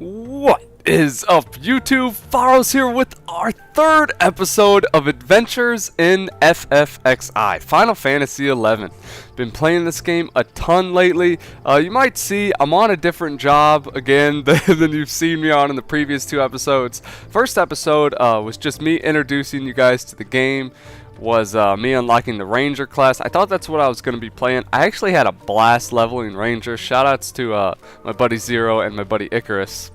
What is up, YouTube? Fahros here with our third episode of Adventures in FFXI, Final Fantasy XI. Been playing this game a ton lately. You might see I'm on a different job again than you've seen me on in the previous two episodes. First episode was just me introducing you guys to the game. Was me unlocking the Ranger class. I thought that's what I was going to be playing. I actually had a blast leveling Ranger. Shoutouts to my buddy Zero and my buddy Icarus.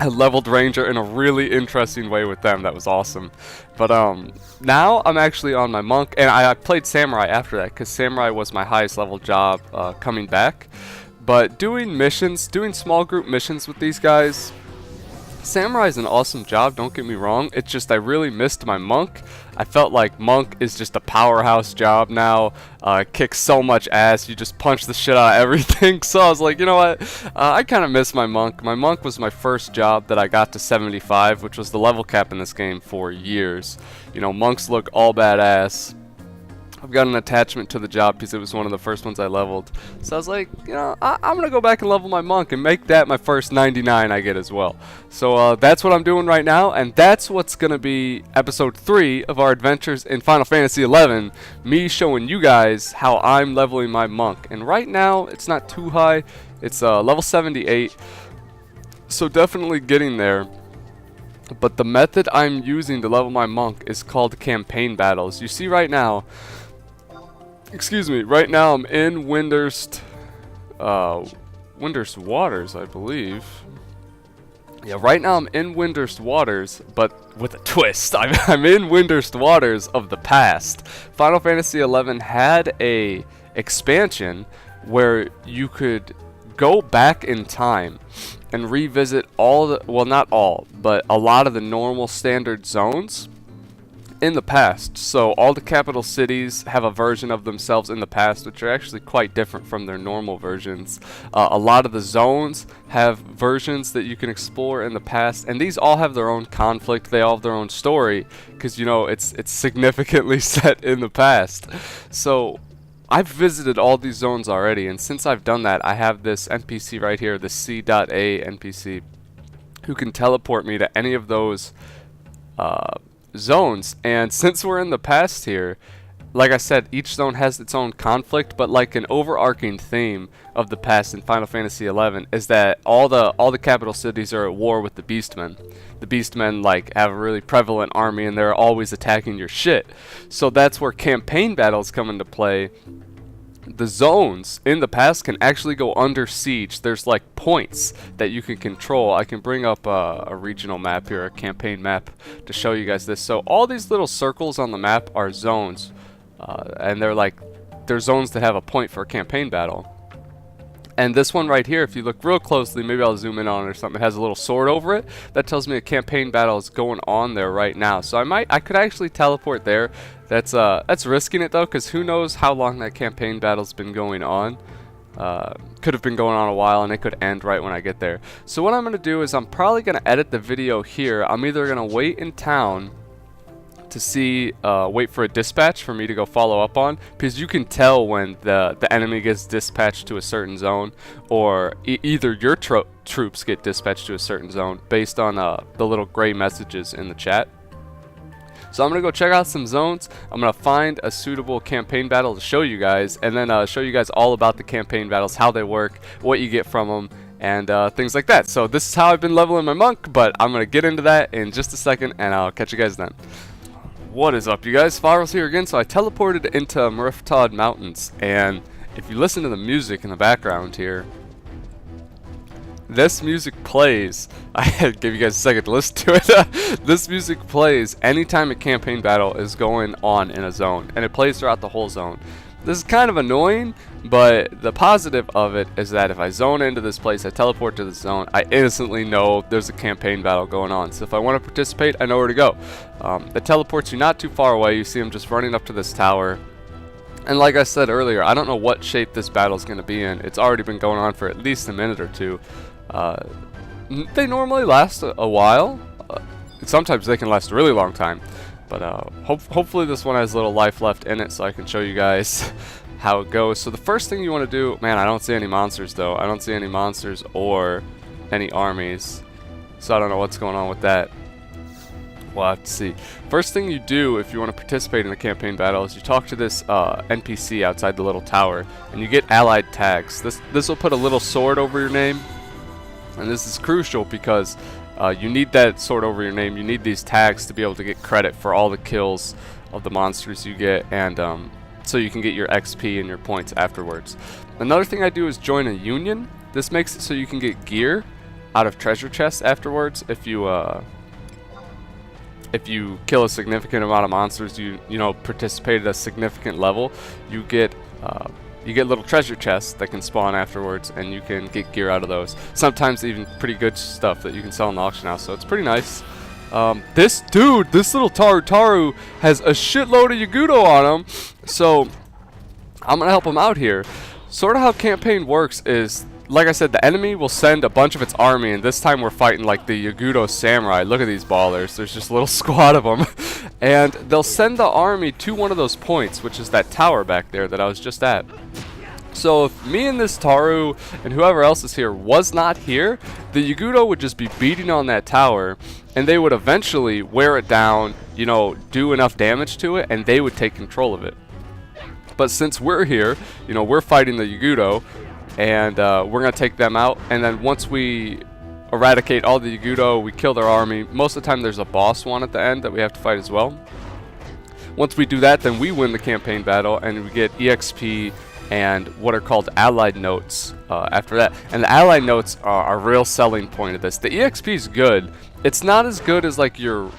I leveled Ranger in a really interesting way with them. That was awesome. But now I'm actually on my Monk, and I played Samurai after that because Samurai was my highest level job coming back. But doing missions, doing small group missions with these guys, Samurai is an awesome job, don't get me wrong. It's just I really missed my Monk. I felt like Monk is just a powerhouse job now. Kicks so much ass, you just punch the shit out of everything. So I was like, you know what, I kind of miss my Monk. My Monk was my first job that I got to 75, which was the level cap in this game for years. You know, Monks look all badass. I've got an attachment to the job because it was one of the first ones I leveled. So I was like, you know, I'm going to go back and level my Monk and make that my first 99 I get as well. So that's what I'm doing right now, and that's what's going to be episode 3 of our adventures in Final Fantasy XI. Me showing you guys how I'm leveling my Monk. And right now, it's not too high. It's level 78. So definitely getting there. But the method I'm using to level my Monk is called campaign battles. You see right now, right now I'm in Windurst Waters, I believe. Yeah, right now I'm in Windurst Waters, but with a twist. I'm in Windurst Waters of the past. Final Fantasy XI had a expansion where you could go back in time and revisit all the, well, not all, but a lot of the normal standard zones in the past. So all the capital cities have a version of themselves in the past, which are actually quite different from their normal versions. A lot of the zones have versions that you can explore in the past, and these all have their own conflict. They all have their own story because, you know, it's significantly set in the past. So I've visited all these zones already, and since I've done that, I have this NPC right here, the C.A NPC, who can teleport me to any of those zones. And since we're in the past here, like I said, each zone has its own conflict, but like an overarching theme of the past in Final Fantasy XI is that all the capital cities are at war with the Beastmen. The Beastmen like have a really prevalent army, and they're always attacking your shit. So that's where campaign battles come into play. The zones in the past can actually go under siege. There's like points that you can control. I can bring up a regional map here, a campaign map, to show you guys this. So all these little circles on the map are zones, and they're zones that have a point for a campaign battle. And this one right here, if you look real closely, maybe I'll zoom in on it or something, it has a little sword over it. That tells me a campaign battle is going on there right now. So I could actually teleport there. That's risking it though, because who knows how long that campaign battle's been going on. Could have been going on a while, and it could end right when I get there. So what I'm going to do is I'm probably going to edit the video here. I'm either going to wait in town to see, wait for a dispatch for me to go follow up on, because you can tell when the enemy gets dispatched to a certain zone, or either your troops get dispatched to a certain zone based on the little gray messages in the chat. So I'm going to go check out some zones. I'm going to find a suitable campaign battle to show you guys, and then show you guys all about the campaign battles, how they work, what you get from them, and things like that. So this is how I've been leveling my Monk, but I'm going to get into that in just a second, and I'll catch you guys then. What is up, you guys? Fahros here again. So I teleported into Meriftad Mountains, and if you listen to the music in the background here, this music plays. I give you guys a second to listen to it. This music plays anytime a campaign battle is going on in a zone, and it plays throughout the whole zone. This is kind of annoying, but the positive of it is that if I zone into this place, I teleport to the zone, I instantly know there's a campaign battle going on. So if I want to participate, I know where to go. It teleports you not too far away. You see him just running up to this tower. And like I said earlier, I don't know what shape this battle is going to be in. It's already been going on for at least a minute or two. They normally last a while. Sometimes they can last a really long time. But hopefully this one has a little life left in it, so I can show you guys how it goes. So the first thing you want to do, man, I don't see any monsters though. I don't see any monsters or any armies. So I don't know what's going on with that. We'll have to see. First thing you do if you want to participate in a campaign battle is you talk to this NPC outside the little tower, and you get allied tags. This will put a little sword over your name, and this is crucial because you need that sword over your name. You need these tags to be able to get credit for all the kills of the monsters you get, and so you can get your XP and your points afterwards. Another thing I do is join a union. This makes it so you can get gear out of treasure chests afterwards if you kill a significant amount of monsters, you know, participate at a significant level, you get little treasure chests that can spawn afterwards, and you can get gear out of those. Sometimes even pretty good stuff that you can sell in the auction house, so it's pretty nice. This little Taru has a shitload of Yagudo on him, so I'm gonna help him out here. Sort of how campaign works is, like I said, the enemy will send a bunch of its army, and this time we're fighting like the Yagudo samurai. Look at these ballers. There's just a little squad of them. And they'll send the army to one of those points, which is that tower back there that I was just at. So if me and this Taru and whoever else is here was not here, the Yagudo would just be beating on that tower, and they would eventually wear it down, you know, do enough damage to it, and they would take control of it. But since we're here, you know, we're fighting the Yagudo, and we're going to take them out, and then once we eradicate all the Yagudo, we kill their army. Most of the time there's a boss one at the end that we have to fight as well. Once we do that, then we win the campaign battle, and we get EXP and what are called allied notes after that. And the allied notes are a real selling point of this. The EXP is good. It's not as good as like your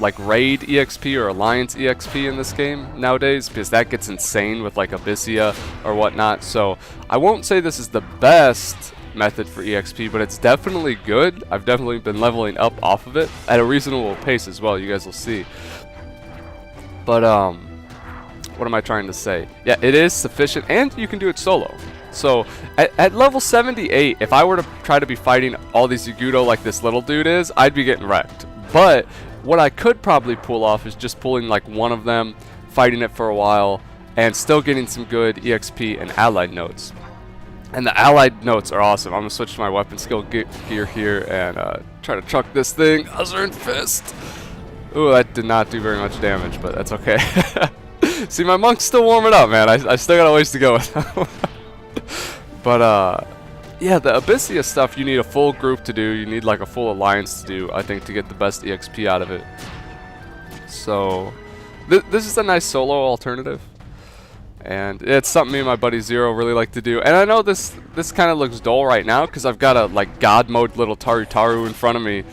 like raid EXP or alliance EXP in this game nowadays, because that gets insane with like Abyssia or whatnot. So I won't say this is the best method for EXP, but it's definitely good. I've definitely been leveling up off of it at a reasonable pace as well. You guys will see. But what am I trying to say? Yeah, it is sufficient, and you can do it solo. So at level 78, if I were to try to be fighting all these Yagudo like this little dude is, I'd be getting wrecked. But what I could probably pull off is just pulling like one of them, fighting it for a while, and still getting some good EXP and allied notes. And the allied notes are awesome. I'm going to switch to my weapon skill gear here and try to chuck this thing. Iron Fist! Ooh, that did not do very much damage, but that's okay. See, my monk's still warming up, man. I still got a ways to go with him. But, yeah, the Abyssia stuff you need a full group to do. You need like a full alliance to do, I think, to get the best EXP out of it. So, this is a nice solo alternative. And it's something me and my buddy Zero really like to do. And I know this kind of looks dull right now because I've got a like god mode little Taru in front of me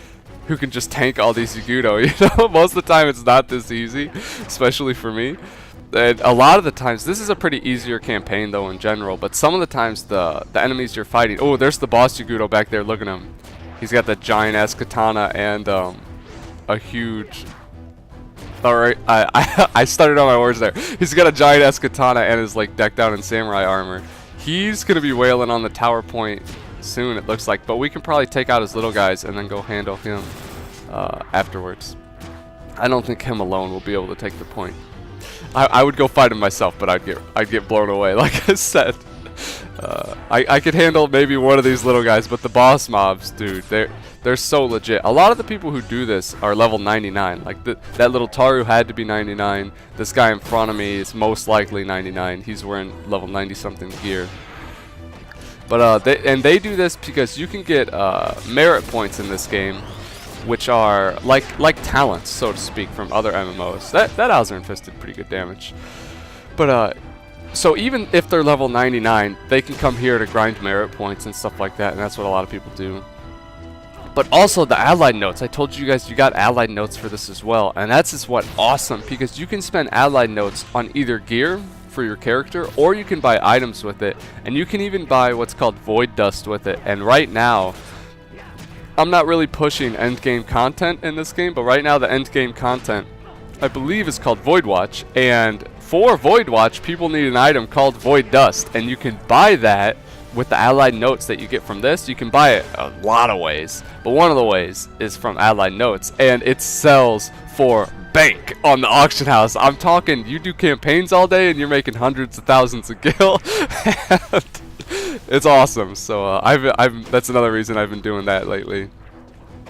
who can just tank all these Yagudo. You know, most of the time it's not this easy, especially for me. And a lot of the times, this is a pretty easier campaign though in general, but some of the times the enemies you're fighting, oh, there's the boss Yagudo back there, look at him. He's got the giant ass katana and a huge, alright, I started on my words there. He's got a giant ass katana and is like decked out in samurai armor. He's gonna be wailing on the tower point soon, it looks like, but we can probably take out his little guys and then go handle him afterwards. I don't think him alone will be able to take the point. I would go fight him myself, but I'd get blown away. Like I said, I could handle maybe one of these little guys, but the boss mobs, dude, they're so legit. A lot of the people who do this are level 99. Like that little Taru had to be 99. This guy in front of me is most likely 99. He's wearing level 90 something gear. But they do this because you can get merit points in this game, which are like talents, so to speak, from other MMOs. That Iron Fist did pretty good damage. But so even if they're level 99, they can come here to grind merit points and stuff like that, and that's what a lot of people do. But also the allied notes. I told you guys you got allied notes for this as well, and that's just what awesome, because you can spend allied notes on either gear for your character, or you can buy items with it, and you can even buy what's called void dust with it. And right now, I'm not really pushing endgame content in this game, but right now the endgame content, I believe, is called Void Watch, and for Void Watch, people need an item called Void Dust, and you can buy that with the allied notes that you get from this. You can buy it a lot of ways, but one of the ways is from allied notes, and it sells for bank on the auction house. I'm talking, you do campaigns all day and you're making hundreds of thousands of gil. It's awesome. So that's another reason I've been doing that lately.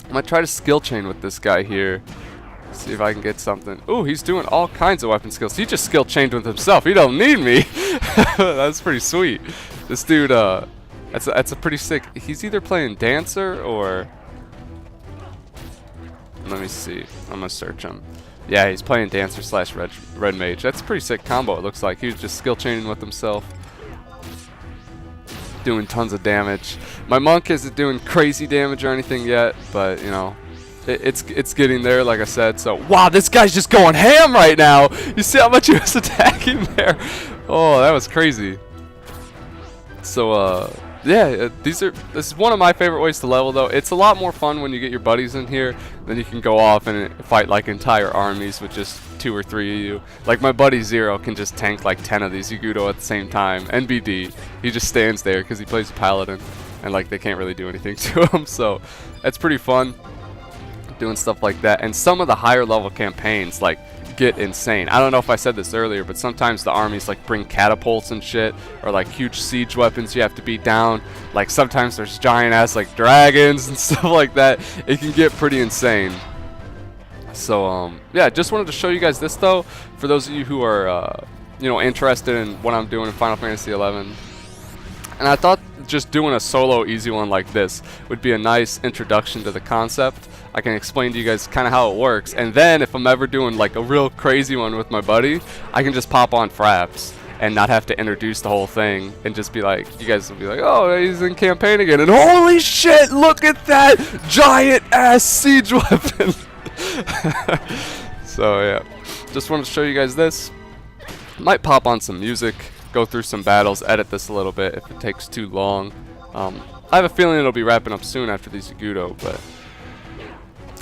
I'm gonna try to skill chain with this guy here. See if I can get something. Ooh, he's doing all kinds of weapon skills. He just skill chained with himself. He don't need me. That's pretty sweet. This dude, that's a pretty sick. He's either playing dancer or. Let me see. I'm gonna search him. Yeah, he's playing dancer slash red mage. That's a pretty sick combo. It looks like he was just skill chaining with himself, doing tons of damage. My monk isn't doing crazy damage or anything yet, but you know. It's getting there, like I said. So wow, this guy's just going ham right now. You see how much he was attacking there? Oh, that was crazy. So yeah, this is one of my favorite ways to level though. It's a lot more fun when you get your buddies in here. Then you can go off and fight like entire armies with just 2 or 3 of you. Like my buddy Zero can just tank like 10 of these Yagudo at the same time. NBD, he just stands there because he plays a paladin, and like they can't really do anything to him. So that's pretty fun. Doing stuff like that. And some of the higher level campaigns like get insane. I don't know if I said this earlier, but sometimes the armies like bring catapults and shit, or like huge siege weapons you have to beat down. Like sometimes there's giant ass like dragons and stuff like that. It can get pretty insane. So yeah, just wanted to show you guys this though, for those of you who are you know, interested in what I'm doing in Final Fantasy 11. And I thought just doing a solo easy one like this would be a nice introduction to the concept. I can explain to you guys kind of how it works, and then if I'm ever doing like a real crazy one with my buddy, I can just pop on Fraps and not have to introduce the whole thing, and just be like, you guys will be like, oh, he's in campaign again, and holy shit, look at that giant ass siege weapon. So yeah, just wanted to show you guys this. Might pop on some music, go through some battles, edit this a little bit if it takes too long. I have a feeling it'll be wrapping up soon after these Yagudo, but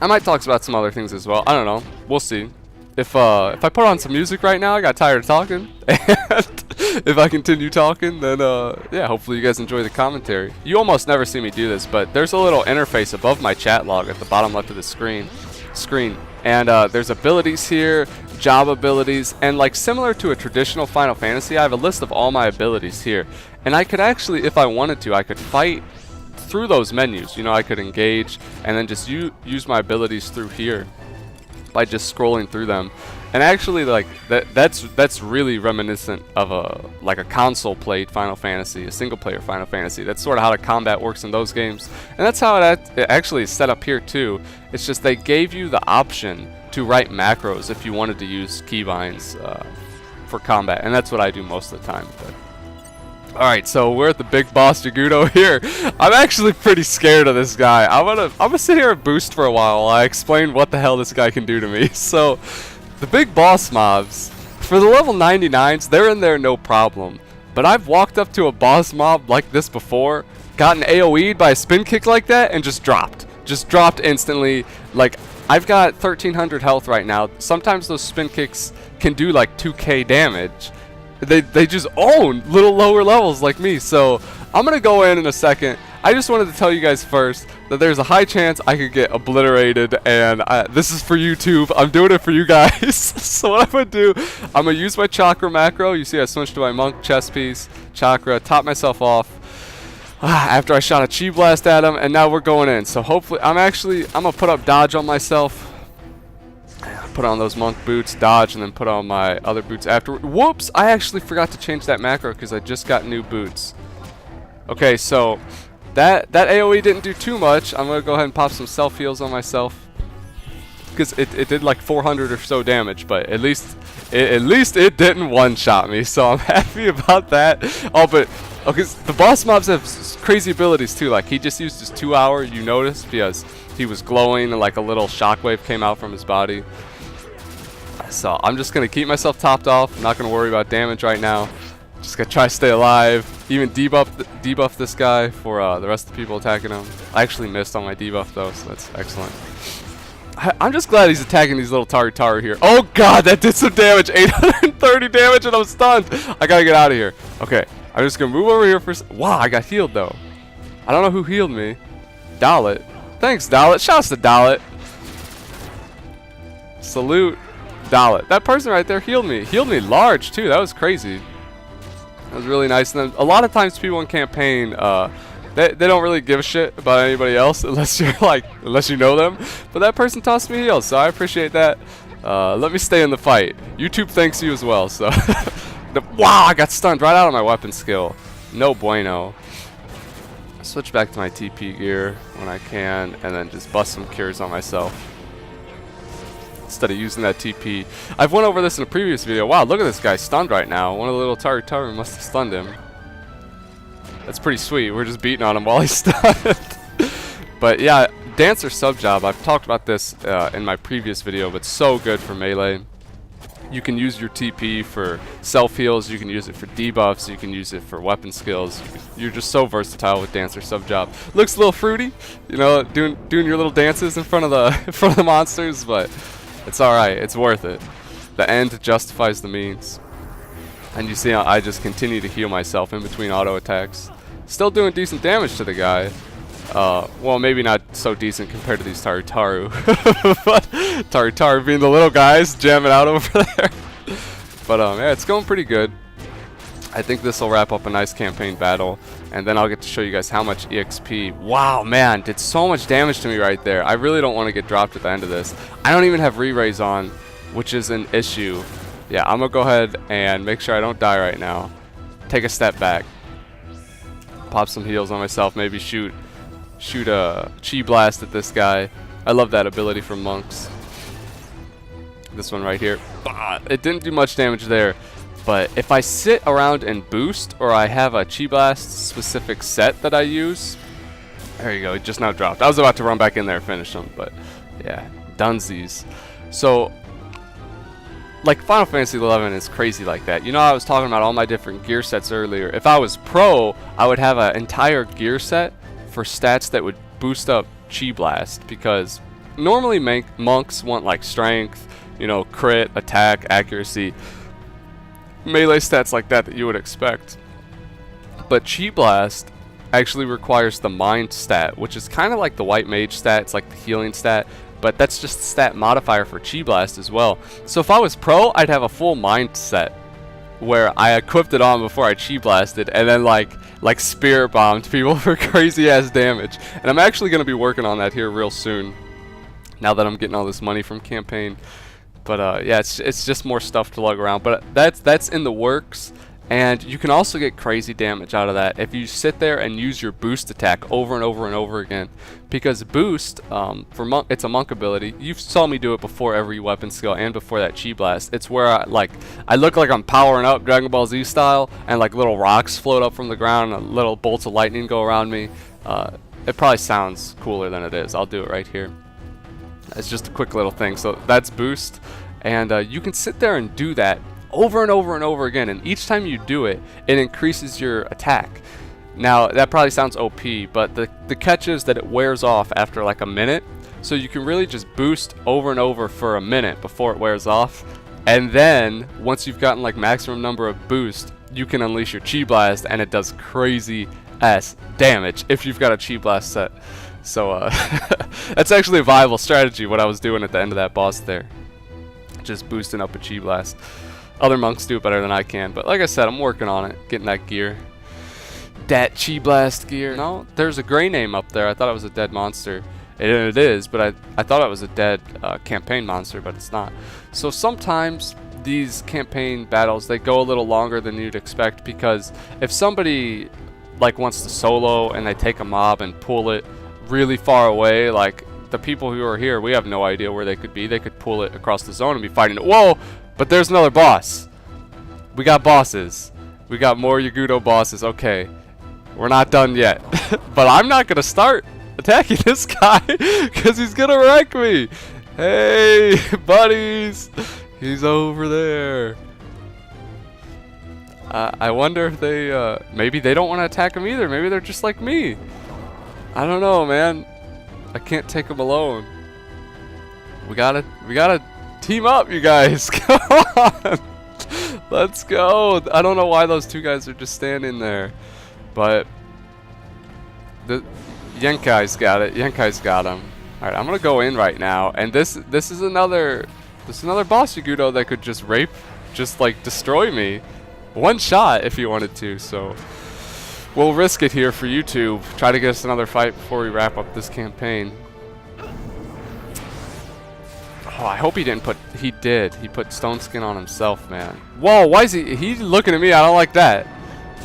I might talk about some other things as well. I don't know. We'll see. If I put on some music right now, I got tired of talking. And if I continue talking, then yeah, hopefully you guys enjoy the commentary. You almost never see me do this, but there's a little interface above my chat log at the bottom left of the screen. And there's abilities here, job abilities, and like similar to a traditional Final Fantasy, I have a list of all my abilities here. And I could actually, if I wanted to, I could fight through those menus. You know, I could engage and then just use my abilities through here by just scrolling through them. And actually, like that's really reminiscent of a console played Final Fantasy, a single player Final Fantasy. That's sort of how the combat works in those games, and that's how it actually is set up here too. It's just they gave you the option to write macros if you wanted to use keybinds for combat, and that's what I do most of the time. But alright, so we're at the big boss Yagudo here. I'm actually pretty scared of this guy. I'm gonna sit here and boost for a while I explain what the hell this guy can do to me. So, the big boss mobs, for the level 99s, they're in there no problem. But I've walked up to a boss mob like this before, gotten AoE'd by a spin kick like that, and just dropped. Just dropped instantly. Like, I've got 1300 health right now. Sometimes those spin kicks can do like 2k damage. They just own little lower levels like me. So I'm gonna go in a second. I just wanted to tell you guys first that there's a high chance I could get obliterated, and this is for YouTube. I'm doing it for you guys. So what I'm gonna do, I'm gonna use my chakra macro. You see I switched to my monk chest piece, chakra, top myself off after I shot a chi blast at him, and now we're going in. So hopefully I'm gonna put up dodge on myself. Put on those monk boots, dodge, and then put on my other boots afterward. Whoops! I actually forgot to change that macro because I just got new boots. Okay, so that AoE didn't do too much. I'm gonna go ahead and pop some self heals on myself because it did like 400 or so damage, but at least it didn't one-shot me, so I'm happy about that. Oh, but okay, the boss mobs have crazy abilities too. Like he just used his 2 hour, you noticed, because he was glowing and like a little shockwave came out from his body. So I'm just gonna keep myself topped off. I'm not gonna worry about damage right now. Just gonna try to stay alive. Even debuff this guy for the rest of the people attacking him. I actually missed on my debuff though, so that's excellent. I'm just glad he's attacking these little Taru here. Oh god, that did some damage. 830 damage and I'm stunned. I gotta get out of here. Okay, I'm just gonna move over here for. Wow, I got healed though. I don't know who healed me. Dalit. Thanks, Dalit. Shouts to Dalit. Salute. Dalit. That person right there healed me. Healed me large too. That was crazy. It was really nice. And then a lot of times people in campaign, they don't really give a shit about anybody else unless you're unless you know them. But that person tossed me heals, so I appreciate that. Let me stay in the fight. YouTube thanks you as well. So, wow, I got stunned right out of my weapon skill. No bueno. Switch back to my TP gear when I can, and then just bust some cures on myself instead of using that TP. I've went over this in a previous video. Wow, look at this guy stunned right now. One of the little Taru must have stunned him. That's pretty sweet. We're just beating on him while he's stunned. But yeah, Dancer sub job. I've talked about this in my previous video, but so good for melee. You can use your TP for self heals. You can use it for debuffs. You can use it for weapon skills. You're just so versatile with Dancer sub job. Looks a little fruity, you know, doing your little dances in front of the monsters, but it's all right. It's worth it. The end justifies the means. And you see how I just continue to heal myself in between auto attacks. Still doing decent damage to the guy. Well, maybe not so decent compared to these Taru. But Taru being the little guys jamming out over there. But yeah, it's going pretty good. I think this will wrap up a nice campaign battle, and then I'll get to show you guys how much EXP. Wow, man, did so much damage to me right there. I really don't want to get dropped at the end of this. I don't even have re-raise on, which is an issue. Yeah, I'm gonna go ahead and make sure I don't die right now. Take a step back. Pop some heals on myself. Maybe shoot a chi blast at this guy. I love that ability from monks. This one right here. It didn't do much damage there. But if I sit around and boost, or I have a chi blast specific set that I use. There you go. It just now dropped. I was about to run back in there and finish him. But yeah, dunsies. So like Final Fantasy 11 is crazy like that. You know, I was talking about all my different gear sets earlier. If I was pro, I would have an entire gear set for stats that would boost up Chi Blast, because normally monks want like strength, you know, crit, attack, accuracy, melee stats like that you would expect. But Chi Blast actually requires the mind stat, which is kind of like the white mage stat. It's like the healing stat. But that's just a stat modifier for Chi Blast as well. So if I was pro, I'd have a full mind set where I equipped it on before I Chi Blasted, and then like spirit bombed people for crazy ass damage. And I'm actually going to be working on that here real soon, now that I'm getting all this money from campaign. But yeah, it's just more stuff to lug around. But that's in the works. And you can also get crazy damage out of that if you sit there and use your boost attack over and over and over again. Because boost, for monk, it's a monk ability. You saw me do it before every weapon skill and before that Chi Blast. It's where I look like I'm powering up Dragon Ball Z style, and like little rocks float up from the ground and little bolts of lightning go around me. It probably sounds cooler than it is. I'll do it right here. It's just a quick little thing. So that's boost, and you can sit there and do that over and over and over again, and each time you do it, it increases your attack. Now that probably sounds OP, but the catch is that it wears off after like a minute, so you can really just boost over and over for a minute before it wears off, and then once you've gotten like maximum number of boost, you can unleash your Chi Blast, and it does crazy ass damage if you've got a Chi Blast set. So that's actually a viable strategy, what I was doing at the end of that boss there, just boosting up a Chi Blast. Other monks do it better than I can, but like I said, I'm working on it, getting that gear. That Chi Blast gear. No, there's a gray name up there. I thought it was a dead monster. It is, but I thought it was a dead campaign monster, but it's not. So sometimes these campaign battles, they go a little longer than you'd expect, because if somebody like wants to solo and they take a mob and pull it really far away, like the people who are here, we have no idea where they could be. They could pull it across the zone and be fighting it. Whoa! But there's another boss. We got bosses. We got more Yagudo bosses. Okay. We're not done yet. But I'm not going to start attacking this guy because he's going to wreck me. Hey, buddies. He's over there. I wonder if they, maybe they don't want to attack him either. Maybe they're just like me. I don't know, man. I can't take him alone. We gotta team up, you guys. Come on. Let's go. I don't know why those two guys are just standing there, but the Yenkai's got it. Yenkai's got him. All right, I'm gonna go in right now, and this is another boss Yagudo that could just like destroy me. one shot if he wanted to. So we'll risk it here for YouTube. Try to get us another fight before we wrap up this campaign. Oh, I hope he didn't put... He did. He put stone skin on himself, man. Whoa, why is he... He's looking at me. I don't like that.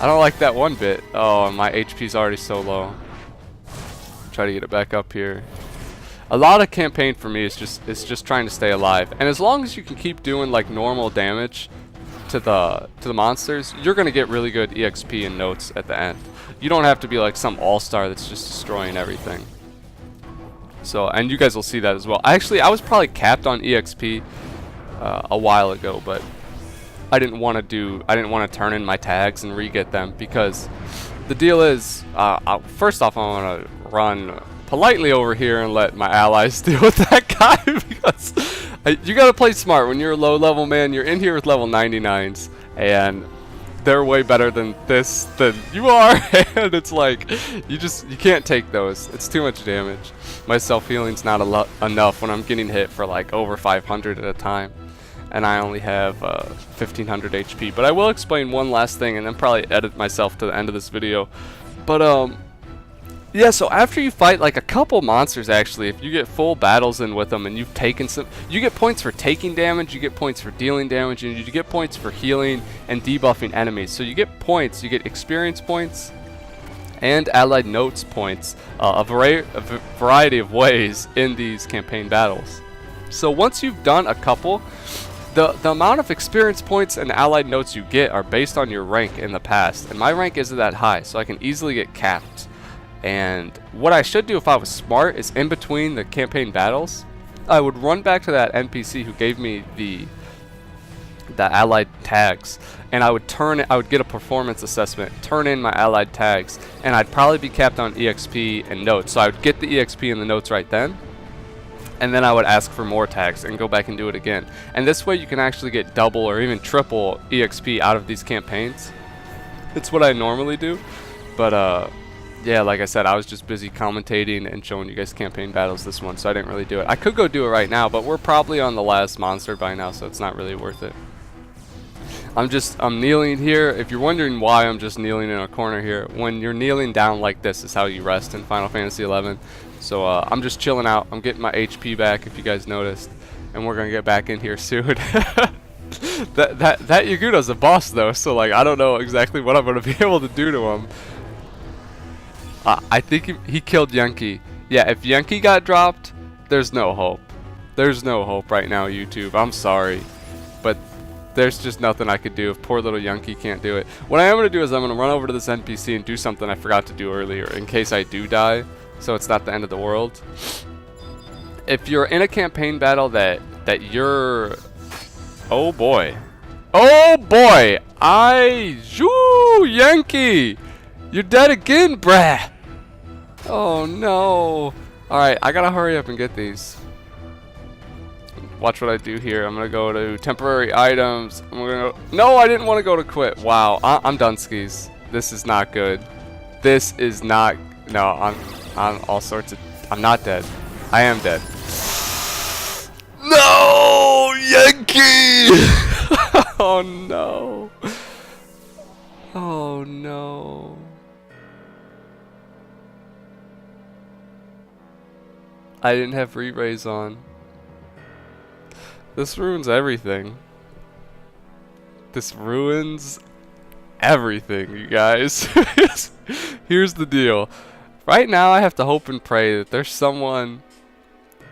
I don't like that one bit. Oh, my HP's already so low. Try to get it back up here. A lot of campaign for me is just trying to stay alive. And as long as you can keep doing like normal damage to the monsters, you're gonna get really good EXP and notes at the end. You don't have to be like some all-star that's just destroying everything. So, and you guys will see that as well. Actually, I was probably capped on EXP a while ago, but I didn't want to turn in my tags and re-get them, because the deal is, first off, I want to run politely over here and let my allies deal with that guy, because you gotta play smart. When you're a low level, man, you're in here with level 99s, and they're way better than you are, and it's like you can't take those. It's too much damage. My self-healing's not enough when I'm getting hit for like over 500 at a time, and I only have 1500 HP. But I will explain one last thing, and then probably edit myself to the end of this video. But yeah, so after you fight like a couple monsters, actually, if you get full battles in with them and you've taken some, you get points for taking damage, you get points for dealing damage, and you get points for healing and debuffing enemies. So you get points, you get experience points and allied notes points, a variety of ways in these campaign battles. So once you've done a couple, the amount of experience points and allied notes you get are based on your rank in the past, and my rank isn't that high, so I can easily get capped. And what I should do if I was smart is, in between the campaign battles, I would run back to that NPC who gave me the allied tags, and I would get a performance assessment, turn in my allied tags, and I'd probably be capped on EXP and notes. So I would get the EXP and the notes right then, and then I would ask for more tags and go back and do it again. And this way you can actually get double or even triple EXP out of these campaigns. It's what I normally do, but yeah, like I said, I was just busy commentating and showing you guys campaign battles this one, so I didn't really do it. I could go do it right now, but we're probably on the last monster by now, so it's not really worth it. I'm kneeling here. If you're wondering why I'm just kneeling in a corner here, when you're kneeling down like this is how you rest in Final Fantasy XI. So I'm just chilling out. I'm getting my HP back, if you guys noticed, and we're gonna get back in here soon. that Yaguna's a boss though, so like I don't know exactly what I'm gonna be able to do to him. I think he killed Yankee. Yeah, if Yankee got dropped, there's no hope. There's no hope right now, YouTube. I'm sorry, but there's just nothing I could do if poor little Yankee can't do it. What I am going to do is I'm going to run over to this NPC and do something I forgot to do earlier in case I do die, so it's not the end of the world. If you're in a campaign battle that you're... Oh boy. Oh boy! Yankee! You're dead again, brah! Oh no. Alright, I gotta hurry up and get these. Watch what I do here. I'm gonna go to temporary items. I'm gonna go... No, I didn't want to go to quit. Wow, I'm done skis. This is not good. This is not... No, I'm all sorts of... I'm not dead. I am dead. No! Yankee! Oh no. Oh no. I didn't have re-raise on. This ruins everything. This ruins everything, you guys. Here's the deal. Right now I have to hope and pray that there's someone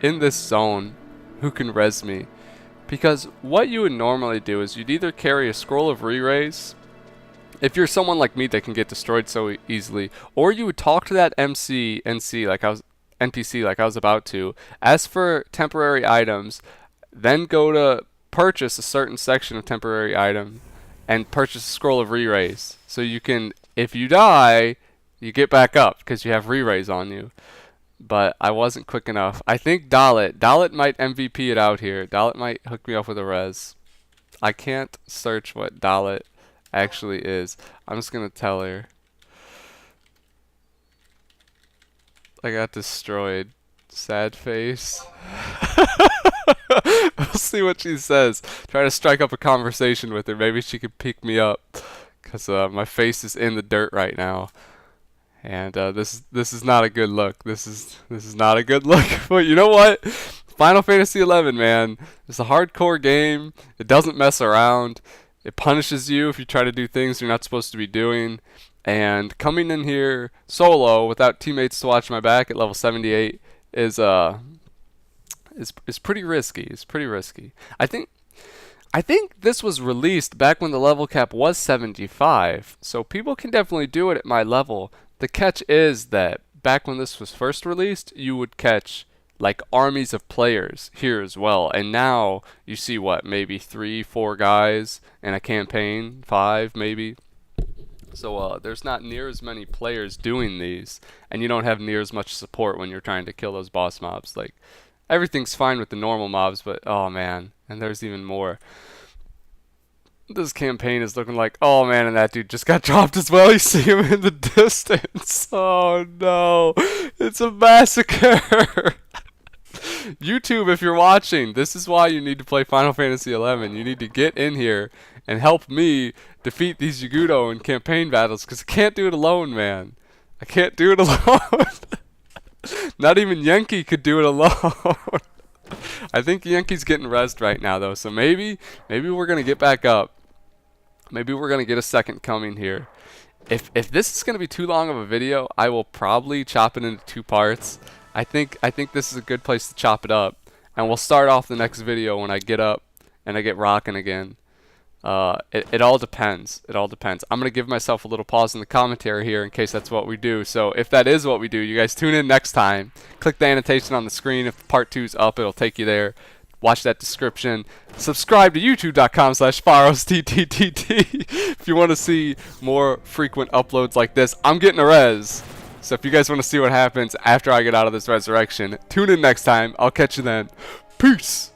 in this zone who can res me. Because what you would normally do is you'd either carry a scroll of re-raise, if you're someone like me that can get destroyed so easily, or you would talk to that NPC like I was about to, ask for temporary items, then go to purchase a certain section of temporary item and purchase a scroll of re-raise. So you can, if you die, you get back up because you have re-raise on you. But I wasn't quick enough. I think Dalit might MVP it out here. Dalit might hook me up with a res. I can't search what Dalit actually is. I'm just gonna tell her. I got destroyed. Sad face. We'll see what she says. Try to strike up a conversation with her. Maybe she could pick me up, cause my face is in the dirt right now, and this is not a good look. This is not a good look. But you know what? Final Fantasy 11, man. It's a hardcore game. It doesn't mess around. It punishes you if you try to do things you're not supposed to be doing. And coming in here solo without teammates to watch my back at level 78 is pretty risky. It's pretty risky. I think this was released back when the level cap was 75, so people can definitely do it at my level. The catch is that back when this was first released, you would catch like armies of players here as well, and now you see what, maybe 3-4 guys in a campaign, 5 maybe. So there's not near as many players doing these, and you don't have near as much support when you're trying to kill those boss mobs. Like, everything's fine with the normal mobs, but oh man, and there's even more. This campaign is looking like, oh man, and that dude just got dropped as well. You see him in the distance. Oh no, it's a massacre. YouTube, if you're watching, this is why you need to play Final Fantasy 11. You need to get in here and help me defeat these Yagudo in campaign battles, because I can't do it alone, man. I can't do it alone. Not even Yankee could do it alone. I think Yankee's getting rezzed right now, though, so maybe we're going to get back up. Maybe we're going to get a second coming here. If this is going to be too long of a video, I will probably chop it into 2 parts. I think this is a good place to chop it up, and we'll start off the next video when I get up and I get rocking again. It all depends. It all depends. I'm going to give myself a little pause in the commentary here in case that's what we do. So if that is what we do, you guys tune in next time. Click the annotation on the screen. If part 2's up, it'll take you there. Watch that description. Subscribe to youtube.com/FahrosTTTT if you want to see more frequent uploads like this. I'm getting a res. So if you guys want to see what happens after I get out of this resurrection, tune in next time. I'll catch you then. Peace.